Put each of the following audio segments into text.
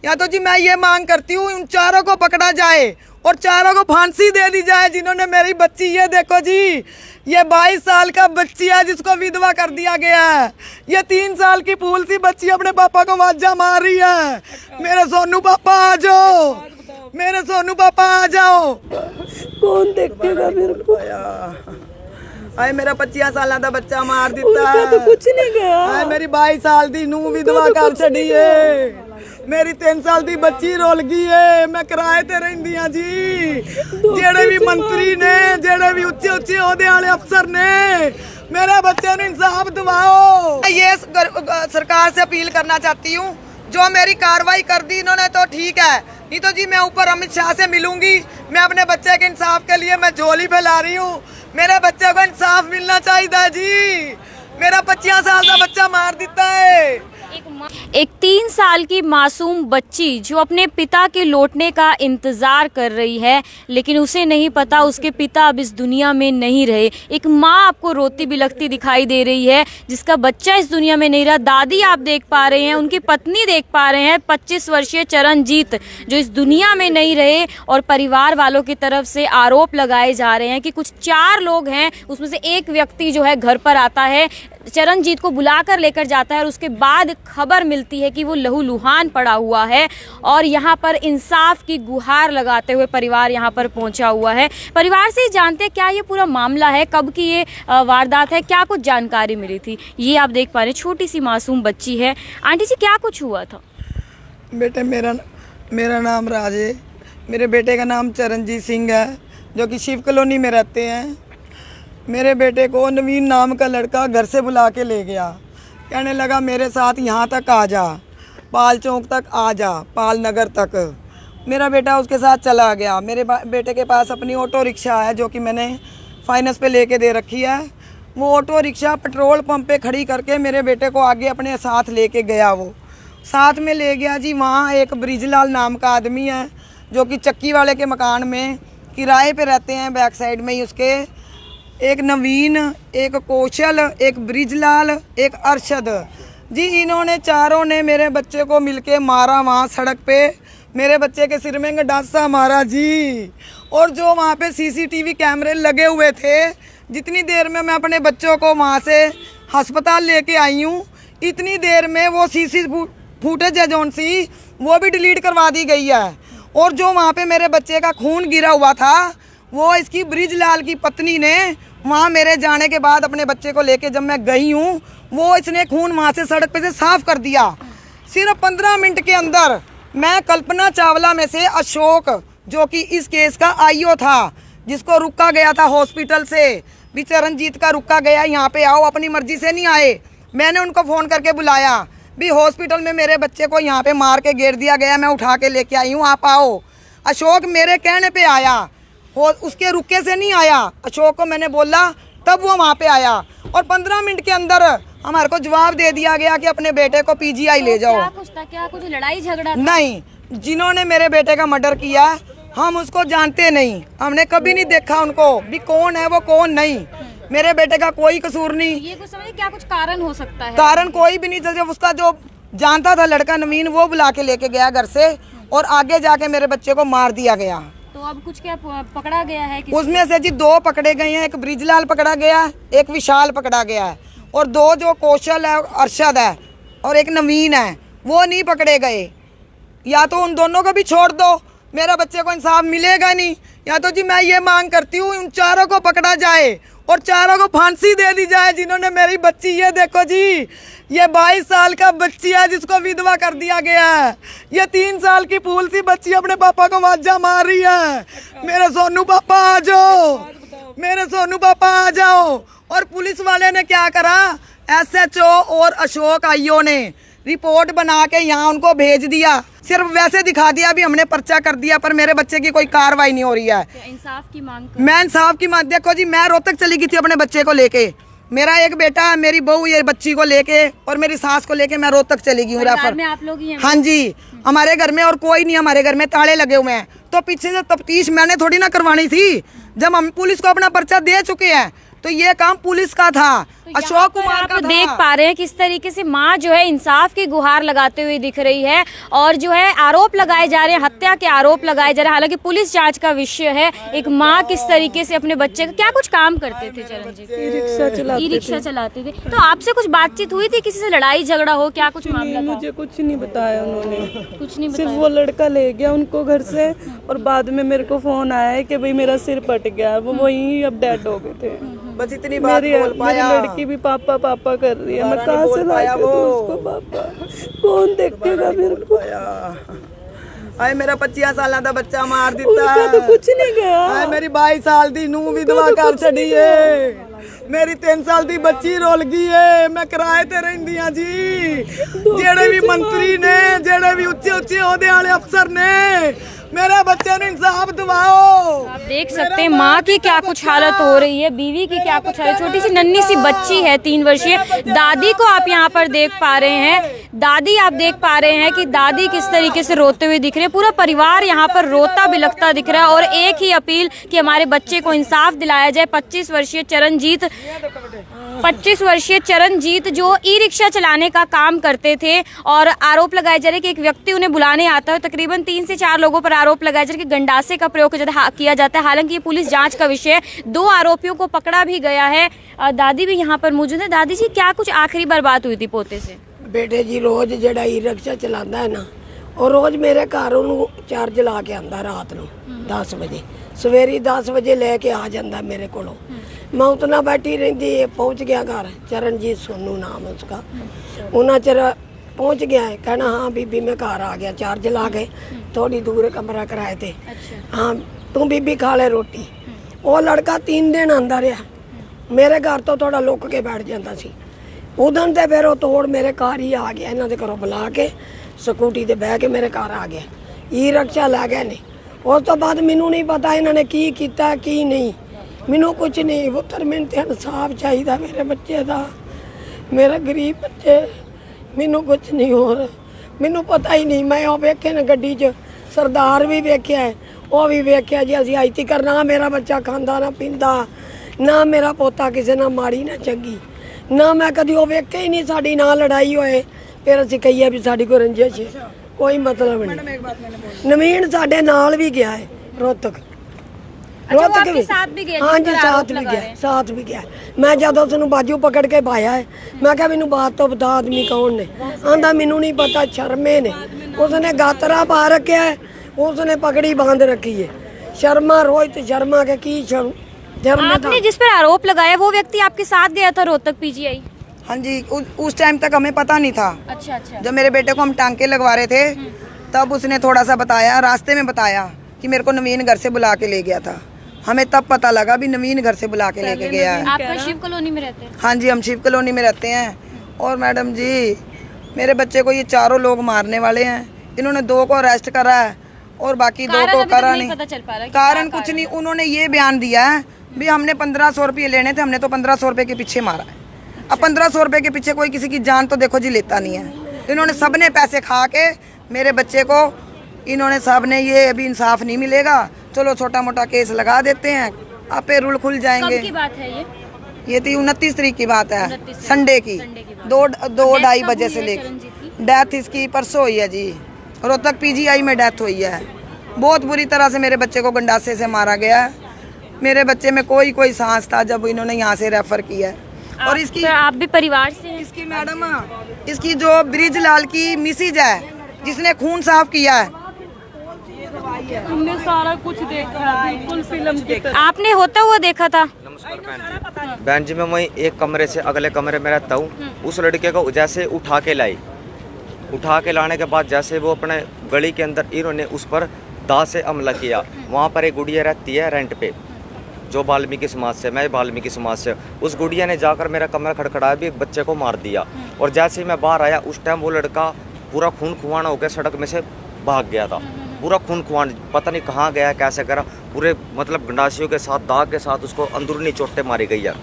या तो जी मैं ये मांग करती हूँ उन चारों को पकड़ा जाए और चारों को फांसी दे दी जाए जिन्होंने मेरी बच्ची, ये देखो जी, ये 22 साल का बच्ची है जिसको विधवा कर दिया गया है। ये 3 साल की फूल सी बच्ची अपने पापा को वाजा मार रही है। मेरे सोनू पापा आ जाओ, मेरे सोनू पापा आ जाओ। कौन देखेगा मेरे को? आए मेरा 25 साल का बच्चा मार दिता है। तो कुछ नहीं गया। आए मेरी 22 साल की नू विधवा कर छड़ी है। मेरी 3 साल की बच्ची रोल गई है। मैं किराए ते रहिंदी हां जी। जेड़े भी मंत्री ने, जेड़े भी उच्चे उच्चे ओहदे वाले अफसर ने, मेरे बच्चे ने इंसाफ दिवाओ। ये सरकार से अपील करना चाहती हूँ, जो मेरी कार्रवाई कर दी इन्होंने तो ठीक है, नहीं तो जी मैं ऊपर अमित शाह से मिलूंगी। मैं अपने बच्चे के इंसाफ के लिए मैं झोली फैला रही हूँ। मेरे बच्चे को इंसाफ मिलना चाहिए जी। मेरा 25 साल का बच्चा मार देता है। एक 3 साल की मासूम बच्ची जो अपने पिता के लौटने का इंतजार कर रही है, लेकिन उसे नहीं पता उसके पिता अब इस दुनिया में नहीं रहे। एक माँ आपको रोती बिलखती दिखाई दे रही है जिसका बच्चा इस दुनिया में नहीं रहा। दादी आप देख पा रहे हैं, उनकी पत्नी देख पा रहे हैं, 25 वर्षीय चरणजीत जो इस दुनिया में नहीं रहे। और परिवार वालों की तरफ से आरोप लगाए जा रहे हैं कि कुछ 4 लोग हैं, उसमें से एक व्यक्ति जो है घर पर आता है, चरणजीत को बुलाकर लेकर जाता है और उसके बाद खबर मिलती है कि वो लहूलुहान पड़ा हुआ है। और यहाँ पर इंसाफ की गुहार लगाते हुए परिवार यहाँ पर पहुँचा हुआ है। परिवार से ही जानते हैं क्या ये पूरा मामला है, कब की ये वारदात है, क्या कुछ जानकारी मिली थी। ये आप देख पा रहे हैं, छोटी सी मासूम बच्ची है। आंटी जी क्या कुछ हुआ था? बेटे मेरा नाम राज है। मेरे बेटे का नाम चरणजीत सिंह है जो कि शिव कॉलोनी में रहते हैं। मेरे बेटे को नवीन नाम का लड़का घर से बुला के ले गया। कहने लगा मेरे साथ यहाँ तक आ जा, पाल चौक तक आ जा, पाल नगर तक। मेरा बेटा उसके साथ चला गया। मेरे बेटे के पास अपनी ऑटो रिक्शा है जो कि मैंने फाइनेंस पे लेके दे रखी है। वो ऑटो रिक्शा पेट्रोल पंप पे खड़ी करके मेरे बेटे को आगे अपने साथ लेके गया। वो साथ में ले गया जी। वहाँ एक ब्रिजलाल नाम का आदमी है जो कि चक्की वाले के मकान में किराए पे रहते हैं, बैक साइड में ही उसके। एक नवीन, एक कौशल, एक ब्रिजलाल, एक अरशद जी, इन्होंने चारों ने मेरे बच्चे को मिलके मारा वहाँ सड़क पे। मेरे बच्चे के सिर में गंडासा मारा जी। और जो वहाँ पे सीसीटीवी कैमरे लगे हुए थे, जितनी देर में मैं अपने बच्चों को वहाँ से अस्पताल लेके आई हूँ, इतनी देर में वो सीसी फुटेज है जौन सी, वो भी डिलीट करवा दी गई है। और जो वहाँ पे मेरे बच्चे का खून गिरा हुआ था, वो इसकी ब्रिजलाल की पत्नी ने वहाँ मेरे जाने के बाद अपने बच्चे को लेके जब मैं गई हूँ, वो इसने खून वहाँ से सड़क पे से साफ कर दिया। सिर्फ 15 मिनट के अंदर मैं कल्पना चावला में से अशोक, जो कि इस केस का आईओ था, जिसको रुका गया था हॉस्पिटल से, भी चरणजीत का रुका गया, यहाँ पे आओ, अपनी मर्जी से नहीं आए। मैंने उनको फ़ोन करके बुलाया, भी हॉस्पिटल में मेरे बच्चे को यहाँ पे मार के घेर दिया गया, मैं उठा के लेके आई हूँ, आप आओ। अशोक मेरे कहने पे आया, उसके रुके से नहीं आया। अशोक को मैंने बोला तब वो वहाँ पे आया। और 15 मिनट के अंदर हमारे को जवाब दे दिया गया कि अपने बेटे को पीजीआई ले जाओ। क्या कुछ लड़ाई झगड़ा? नहीं, जिन्होंने मेरे बेटे का मर्डर किया हम उसको जानते नहीं, हमने कभी नहीं देखा उनको, भी कौन है वो कौन नहीं। मेरे बेटे का कोई कसूर नहीं। ये कुछ समझे क्या कुछ कारण हो सकता है? कारण कोई भी नहीं। जब उसका जो जानता था लड़का नवीन, वो बुला के लेके गया घर से और आगे जाके मेरे बच्चे को मार दिया गया। तो अब कुछ क्या पकड़ा गया है? उसमें से जी 2 पकड़े गए हैं। एक ब्रिजलाल पकड़ा गया, एक विशाल पकड़ा गया है, और 2 जो कौशल है, अरशद है, और एक नवीन है, वो नहीं पकड़े गए। या तो उन दोनों को भी छोड़ दो, मेरा बच्चे को इंसाफ मिलेगा नहीं, या तो जी मैं ये मांग करती हूँ उन चारों को पकड़ा जाए और चारों को फांसी दे दी जाए जिन्होंने मेरी बच्ची, ये देखो जी, ये 22 साल का बच्ची है जिसको विधवा कर दिया गया है। ये 3 साल की फूल सी बच्ची अपने पापा को वाजा मार रही है। मेरे सोनू पापा आ जाओ, मेरे सोनू पापा आ जाओ। और पुलिस वाले ने क्या करा, SHO और अशोक आईओ ने रिपोर्ट बना के यहाँ उनको भेज दिया। सिर्फ वैसे दिखा दिया भी हमने पर्चा कर दिया, पर मेरे बच्चे की कोई कार्रवाई नहीं हो रही है। इंसाफ की मांग मैं इंसाफ की मांग, देखो जी, मैं रोहतक चली गई थी अपने बच्चे को लेके। मेरा एक बेटा, मेरी बहू, ये बच्ची को लेके और मेरी सास को लेके मैं रोहतक चली गई हूँ रेफर में। आप लोग ही हैं? हाँ जी, हमारे घर में और कोई नहीं, हमारे घर में ताले लगे हुए हैं। तो पीछे से तफ्तीश मैंने थोड़ी ना करवानी थी। जब हम पुलिस को अपना पर्चा दे चुके हैं तो ये काम पुलिस का था, अशोक कुमार का आप था। देख पा रहे हैं किस तरीके से माँ जो है इंसाफ की गुहार लगाते हुए दिख रही है और जो है आरोप लगाए जा रहे हैं, हत्या के आरोप लगाए जा रहे हैं। हालांकि पुलिस जांच का विषय है। एक माँ किस तरीके से अपने बच्चे का क्या कुछ काम करते थे चरणजीत? ई रिक्शा चलाते थे। तो आपसे कुछ बातचीत हुई थी, किसी से लड़ाई झगड़ा हो, क्या कुछ मामला था? मुझे कुछ नहीं बताया उन्होंने, कुछ नहीं सिर्फ बताया। वो लड़का ले गया उनको घर से और बाद में मेरे को फोन आया है कि भाई मेरा सिर पट गया, वो वहीं अब डेड हो गए थे। बस इतनी बात बोल पाया। मेरी लड़की भी पापा पापा कर रही है, मैं कहाँ से ला के दूं उसको पापा? कौन देखेगा मेरे को? आए मेरा 25 साल का बच्चा मार दिता। उनका तो कुछ नहीं गया। आए मेरी 22 साल दी नू विधवा कर छड़ी है। मेरी 3 साल दी बच्ची रोल गई है। मैं किराए ते रहिंदी हां जी। जेड़े भी मंत्री ने, जेड़े भी उच्चे उच्चे ओहदे वाले अफसर ने, मेरे बच्चे ने इंसाफ दिवाओ। आप देख सकते हैं माँ की क्या कुछ हालत हो रही है, बीवी की क्या कुछ हालत, छोटी सी नन्ही सी बच्ची है 3 वर्षीय। दादी को आप यहाँ पर देख पा रहे हैं, दादी आप देख पा रहे हैं कि दादी किस तरीके से रोते हुए दिख रहे हैं। पूरा परिवार यहाँ पर रोता बिलखता दिख रहा है और एक ही अपील कि हमारे बच्चे को इंसाफ दिलाया जाए। 25 वर्षीय चरणजीत जो ई रिक्शा चलाने का काम करते थे और आरोप लगाए जा रहे कि एक व्यक्ति उन्हें बुलाने आता है। तकरीबन 3 से 4 लोगों पर आरोप लगाया जा रहा है कि गंडासे का प्रयोग किया जाता है। हालांकि ये पुलिस जांच का विषय है। 2 आरोपियों को पकड़ा भी गया है। दादी भी यहाँ पर मौजूद है। दादी जी, क्या कुछ आखिरी बार बात हुई थी पोते से? बेटे जी रोज ਜਿਹੜਾ ई रिक्शा चलाता है ना, और रोज मेरे घर ਉਹਨੂੰ चार्ज ला के आंदा रात ਨੂੰ 10 ਵਜੇ, सवेरे 10 ਵਜੇ ਲੈ के आ ਜਾਂਦਾ मेरे ਕੋਲੋਂ। मैं उतना बैठी रहती, पहुंच गया घर, चरणजीत सोनू नाम है उसका। उन्ना चर पहुंच गया है, कहना हाँ बीबी मैं घर आ गया, चार्ज ला के थोड़ी दूर कमरा कराए थे। हाँ तू बीबी खा ले रोटी। वो लड़का 3 दिन आंदा रहा, मेरे घर तो थोड़ा लुक के बैठ जाता सी। उदन ते फिर वो तोड़ मेरे घर ही आ गया, इन्हों के घरों बुला के स्कूटी ते बह के मेरे घर आ गया। ई रिक्शा लै गए ने। उस तो बाद मैनू नहीं पता इन्होंने की किया की नहीं, मैनू कुछ नहीं। पुत्तर मैनू तो इंसाफ चाहिए मेरे बच्चे का, मेरा गरीब बच्चे, मैनू कुछ नहीं हो रहा, मैनू पता ही नहीं। मैं वो वेखे न गड्डी च सरदार भी वेख्या है, वो भी वेख्या जी। असीं अज तक ना मेरा बच्चा खांदा ना पींदा, ना मेरा पोता किसी ना माड़ी ना चंगी, ना मैं कभी वो वेखे ही नहीं। साड़ी ना लड़ाई होए फिर असीं कहिए भी साड़ी कोई रंजिश है, कोई मतलब नहीं। नवीन साडे नाल भी गया है रोहतक, रोहतक भी साथ भी गया? हाँ जी साथ भी गया। मैं जब उसनू बाजू पकड़ के पाया है, मैं क्या मैनू बात तो बता आदमी कौन ने? आंदा मैनू नहीं पता, शर्मे ने। उसने गातरा पा रखा है, उसने पगड़ी बांध रखी है। शर्मा रोहित शर्मा के की आपने जिस पर आरोप लगाया वो व्यक्ति आपके साथ गया था रोहतक पीजीआई? हाँ जी, उस टाइम तक हमें पता नहीं था। अच्छा अच्छा। जब मेरे बेटे को हम टांके लगवा रहे थे तब उसने थोड़ा सा बताया, रास्ते में बताया कि मेरे को नवीन घर से बुला के ले गया था। हमें तब पता लगा भी नवीन घर से बुला के लेके गया है। आप शिव कॉलोनी में रहते हैं? हाँ जी, हम शिव कॉलोनी में रहते हैं। और मैडम जी मेरे बच्चे को ये 4 लोग मारने वाले हैं। इन्होंने 2 को अरेस्ट करा है और बाकी 2 को करा नहीं। पता चल पा रहा है कारण कुछ नहीं। उन्होंने ये बयान दिया है भी हमने 1500 रुपये लेने थे, हमने तो 1500 रुपये के पीछे मारा है। अब 1500 रुपये के पीछे कोई किसी की जान तो देखो जी लेता नहीं है। इन्होंने सबने पैसे खा के मेरे बच्चे को, इन्होंने सबने, ये अभी इंसाफ नहीं मिलेगा, चलो छोटा मोटा केस लगा देते हैं, आप पे रूल खुल जाएंगे। कब की बात है ये? थी 29 तारीख की बात है, संडे की 2-2:30 बजे से लेकर। डेथ इसकी परसों हुई है जी, रोहतक पीजीआई में डेथ हुई है। बहुत बुरी तरह से मेरे बच्चे को गंडासे से मारा गया है। मेरे बच्चे में कोई सांस था जब इन्होंने यहाँ से रेफर किया है। और इसकी, आप भी परिवार से हैं? इसकी मैडम, इसकी जो ब्रिजलाल की मिसिज है जिसने खून साफ किया है, हमने सारा कुछ देखा है, बिल्कुल फिल्म की तरह। आपने होता हुआ देखा था? नमस्कार बहन जी, मैं वहीं एक कमरे से अगले कमरे में रहता हूँ। उस लड़के को जैसे उठा के लाने के बाद जैसे वो अपने गली के अंदर इन्होंने उस पर दांत से हमला किया। वहाँ पर एक गुड़िया रहती है रेंट पे, जो वाल्मीकि समाज से, मैं वाल्मीकि समाज से। उस गुड़िया ने जाकर मेरा कमरा खड़खड़ाया भी, बच्चे को मार दिया। और जैसे ही मैं बाहर आया उस टाइम वो लड़का पूरा खून खुआना होकर सड़क में से भाग गया था। पूरा खून खुआन, पता नहीं कहाँ गया, कैसे करा, पूरे मतलब गंडासियों के साथ, दाग के साथ उसको अंदरूनी चोटें मारी गई है।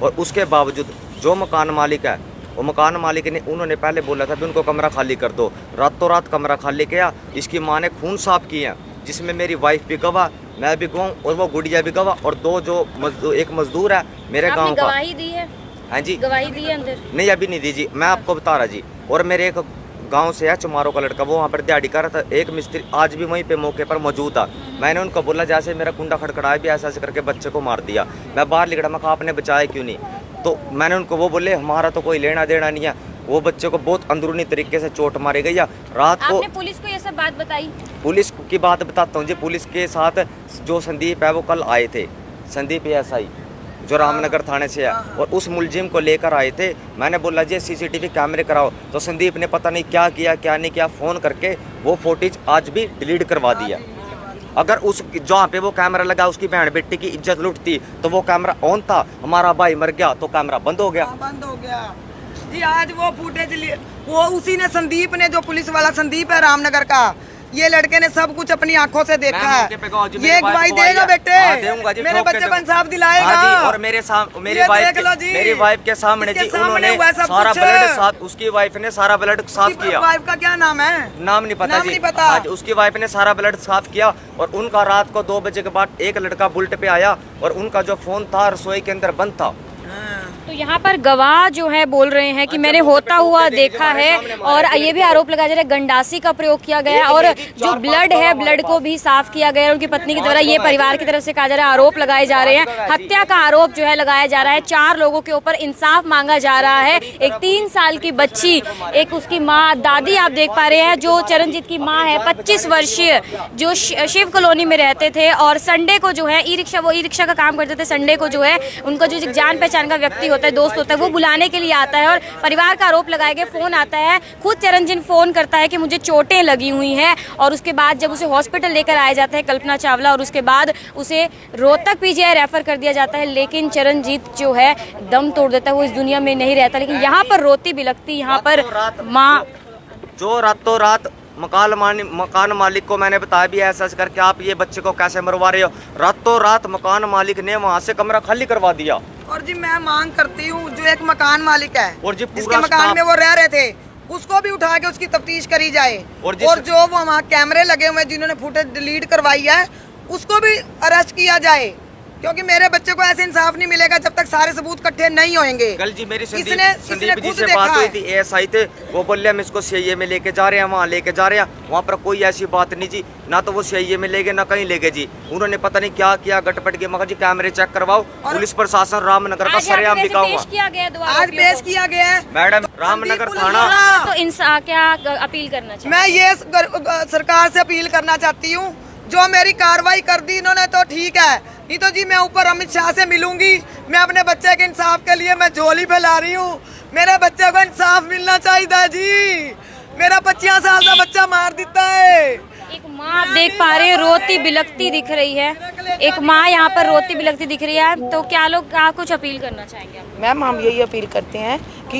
और उसके बावजूद जो मकान मालिक है, वो मकान मालिक ने, उन्होंने पहले बोला था भी उनको कमरा खाली कर दो। रातों रात कमरा खाली किया। इसकी माँ ने खून साफ किए हैं, जिसमें मेरी वाइफ भी गवाह, मैं भी गवाह और वो गुड़िया भी गवाह, और दो जो एक मजदूर है मेरे गाँव का। गवाही दी है? हाँ जी, गवाही दी है अंदर? नहीं अभी नहीं दी जी, मैं आपको बता रहा जी। और मेरे एक गांव से है चुमारों का लड़का, वो वहाँ पर दिहाड़ी कर रहा था, एक मिस्त्री आज भी वहीं पे मौके पर मौजूद था। मैंने उनको बोला जैसे मेरा कुंडा खड़खड़ाया भी ऐसा ऐसे करके बच्चे को मार दिया। मैं बाहर निकला, मैं कहा आपने बचाया क्यों नहीं? तो मैंने उनको वो बोले हमारा तो कोई लेना देना नहीं है, वो बच्चे को बहुत अंदरूनी तरीके से चोट मारी गई है। रात को आपने पुलिस को ये सब बात बताई? पुलिस की बात बताता हूँ जी। पुलिस के साथ जो संदीप है वो कल आए थे, संदीप SI जो रामनगर थाने से है, और उस मुलजिम को लेकर आए थे। मैंने बोला जी CCTV कैमरे कराओ, तो संदीप ने पता नहीं क्या किया क्या नहीं किया, फ़ोन करके वो फुटेज आज भी डिलीट करवा दिया। अगर उस जहाँ पे वो कैमरा लगा उसकी बहन बेटी की इज्जत लुटती तो वो कैमरा ऑन था, हमारा भाई मर गया तो कैमरा बंद हो गया। बंद हो गया जी। आज वो फुटेज वो उसी ने, संदीप ने, जो पुलिस वाला संदीप है रामनगर का, ये लड़के ने सब कुछ अपनी आंखों से देखा है। ये गवाही देगा बेटे, मेरे बच्चे को इंसाफ दिलाएगा। और मेरी वाइफ के सामने जी उन्होंने सारा ब्लड साफ, उसकी वाइफ ने सारा ब्लड साफ किया। वाइफ का क्या नाम है? नाम नहीं पता जी। आज उसकी वाइफ ने सारा ब्लड साफ किया, और उनका रात को 2 बजे के बाद एक लड़का बुलेट पे आया, और उनका जो फोन था रसोई के अंदर बंद था। तो यहाँ पर गवाह जो है बोल रहे हैं कि मैंने होता हुआ देखा है, और ये भी आरोप लगाया जा रहा है गंडासी का प्रयोग किया गया, और जो ब्लड है ब्लड को भी साफ किया गया। उनकी पत्नी की द्वारा ये परिवार की तरफ से कहा जा रहा है, आरोप लगाए जा रहे हैं, हत्या का आरोप जो है लगाया जा रहा है। 4 लोगों के ऊपर इंसाफ मांगा जा रहा है। एक 3 साल की बच्ची, एक उसकी माँ, दादी आप देख पा रहे हैं, जो चरणजीत की माँ है 25 वर्षीय, जो शिव कॉलोनी में रहते थे, और संडे को जो है वो ई रिक्शा का काम करते थे। संडे को जो है उनका जो जान पहचान का व्यक्ति होता है, दोस्त होता है, वो बुलाने के लिए आता है, और परिवार का आरोप लगाया गया। फोन आता है, खुद चरणजीत फोन करता है कि मुझे चोटें लगी हुई हैं, और उसके बाद जब उसे हॉस्पिटल लेकर आया जाता है कल्पना चावला, और उसके बाद उसे रोहतक PGI रेफर कर दिया जाता है। लेकिन चरणजीत जो है दम तोड़ देता है, वो इस दुनिया में नहीं रहता। लेकिन यहाँ पर रोती बिलखती, यहाँ पर माँ जो रातों रात मकान मालिक को मैंने बताया भी ऐसा करके आप ये बच्चे को कैसे मरवा रहे हो। रातों रात मकान मालिक ने वहाँ से कमरा खाली करवा दिया। और जी मैं मांग करती हूँ, जो एक मकान मालिक है और जी जिसके मकान में वो रह रहे थे, उसको भी उठा के उसकी तफ्तीश करी जाए, और जो वो वहाँ कैमरे लगे हुए जिन्होंने फुटेज डिलीट करवाई है उसको भी अरेस्ट किया जाए, क्योंकि मेरे बच्चे को ऐसे इंसाफ नहीं मिलेगा जब तक सारे सबूत इकट्ठे नहीं होंगे। कल जी मेरी संदीप जी से बात हुई थी, ASI थे, वो बोले हम इसको CIA में लेके जा रहे हैं, वहाँ लेके जा रहे हैं। वहाँ पर कोई ऐसी बात नहीं जी, ना तो वो CIA में ले गए ना कहीं ले गए जी। उन्होंने पता नहीं क्या किया, गटपट के मगर जी कैमरे चेक करवाओ। पुलिस प्रशासन रामनगर का सरेआम बिका हुआ आज पेश किया गया है मैडम रामनगर थाना। तो क्या अपील करना चाहिए? मैं ये सरकार से अपील करना चाहती हूँ, जो मेरी कार्रवाई कर दी इन्होंने तो ठीक है, नहीं तो जी मैं ऊपर अमित शाह से मिलूंगी। मैं अपने बच्चे के इंसाफ के लिए मैं झोली फैला रही हूँ। मेरे बच्चे को इंसाफ मिलना चाहिए जी। मेरा 25 साल का बच्चा मार देता है। एक माँ आप देख पा रहे हैं रोती बिलखती दिख रही है, एक माँ यहाँ पर रोती बिलखती दिख रही है। तो क्या लोग कुछ अपील करना चाहेंगे? मैम हम यही अपील करते हैं कि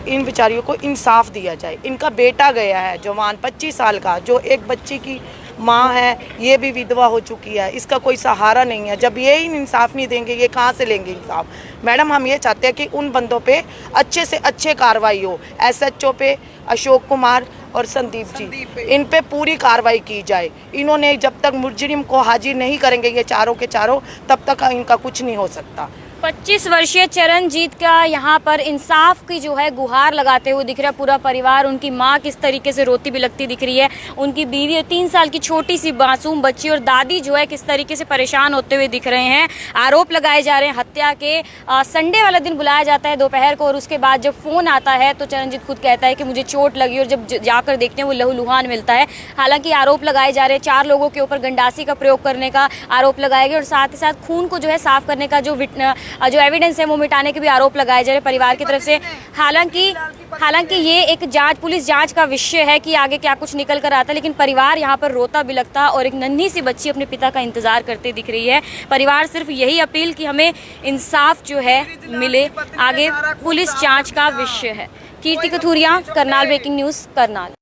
इन बेचारियों को इंसाफ दिया जाए। इनका बेटा गया है जवान 25 साल का, जो एक बच्ची की माँ है, ये भी विधवा हो चुकी है, इसका कोई सहारा नहीं है। जब ये ही इंसाफ नहीं देंगे, ये कहाँ से लेंगे इंसाफ? मैडम हम ये चाहते हैं कि उन बंदों पे अच्छे से अच्छे कार्रवाई हो। SHO पे अशोक कुमार और संदीप जी, इन पे पूरी कार्रवाई की जाए। इन्होंने जब तक मुजरिम को हाजिर नहीं करेंगे ये चारों के चारों, तब तक इनका कुछ नहीं हो सकता। 25 वर्षीय चरणजीत का यहाँ पर इंसाफ की जो है गुहार लगाते हुए दिख रहा है पूरा परिवार। उनकी माँ किस तरीके से रोती बिलखती दिख रही है, उनकी बीवी 3 साल की छोटी सी मासूम बच्ची और दादी जो है किस तरीके से परेशान होते हुए दिख रहे हैं। आरोप लगाए जा रहे हैं हत्या के। संडे वाला दिन बुलाया जाता है दोपहर को, और उसके बाद जब फ़ोन आता है तो चरणजीत खुद कहता है कि मुझे चोट लगी, और जब जाकर देखते हैं वो लहूलुहान मिलता है। हालांकि आरोप लगाए जा रहे हैं 4 लोगों के ऊपर गंडासी का प्रयोग करने का आरोप लगाया गया, और साथ ही साथ खून को जो है साफ करने का जो एविडेंस है वो मिटाने के भी आरोप लगाए जा रहे हैं परिवार की तरफ से। हालांकि ये एक पुलिस जांच का विषय है कि आगे क्या कुछ निकल कर आता है, लेकिन परिवार यहाँ पर रोता बिलखता और एक नन्ही सी बच्ची अपने पिता का इंतजार करते दिख रही है। परिवार सिर्फ यही अपील कि हमें इंसाफ जो है मिले, आगे पुलिस जांच का विषय है। कीर्ति कथूरिया, करनाल ब्रेकिंग न्यूज़, करनाल।